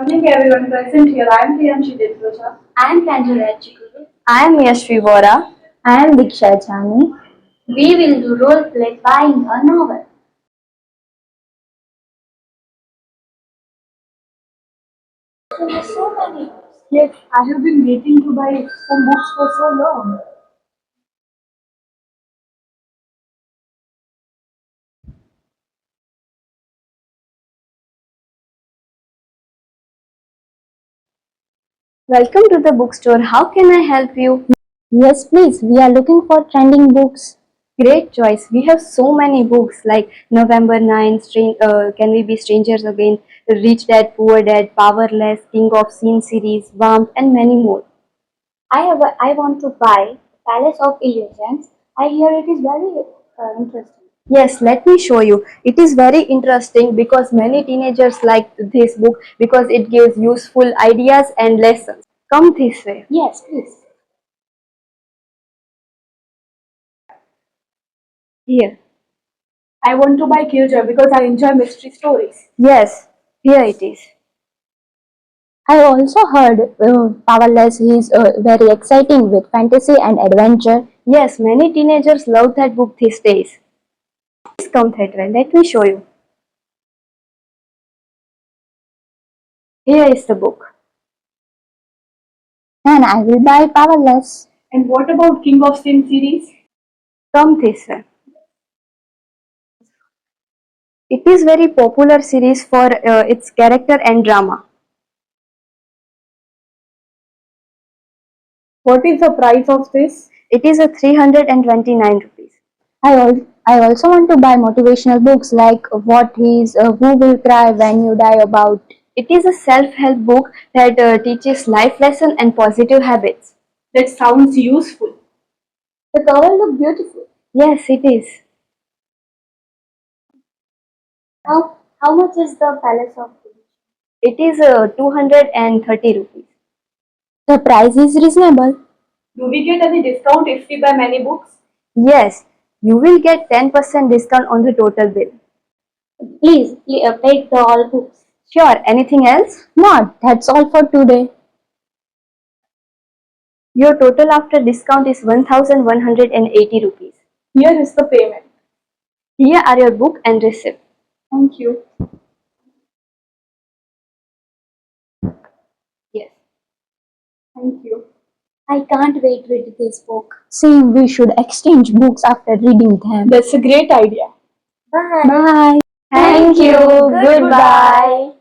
Morning everyone present here. I am Priyanshi. I am Pranjal H.O. I am Yashvi Vora. I am Diksha Chani. We will do role play buying a novel. So many. Yes, I have been waiting to buy some books for so long. Welcome to the bookstore. How can I help you? Yes, please. We are looking for trending books. Great choice. We have so many books like November 9, Can We Be Strangers Again, Rich Dad, Poor Dad, Powerless, King of Scene series, Warmth, and many more. I want to buy Palace of Illusions. I hear it is very interesting. Yes, let me show you. It is very interesting because many teenagers like this book because it gives useful ideas and lessons. Come this way. Yes, please. Here. I want to buy Killjoy because I enjoy mystery stories. Yes, here it is. I also heard Powerless is very exciting with fantasy and adventure. Yes, many teenagers love that book these days. Please come that way. Let me show you. Here is the book. And I will buy Powerless. And what about King of Sin series? Come this way. It is very popular series for its character and drama. What is the price of this? It is a 329 rupees. I also want to buy motivational books like What is Who Will Cry When You Die about. It is a self-help book that teaches life lesson and positive habits. That sounds useful. The cover look beautiful. Yes, it is. How much is the Palace of Illusions? It is 230 rupees. The price is reasonable. Do we get any discount if we buy many books? Yes, you will get 10% discount on the total bill. Please take the all books. Sure, anything else? Not. That's all for today. Your total after discount is 1180 rupees. Here is the payment. Here are your book and receipt. Thank you. Yes. Thank you. I can't wait to read this book. Same, we should exchange books after reading them. That's a great idea. Bye. Bye. Thank you. Goodbye.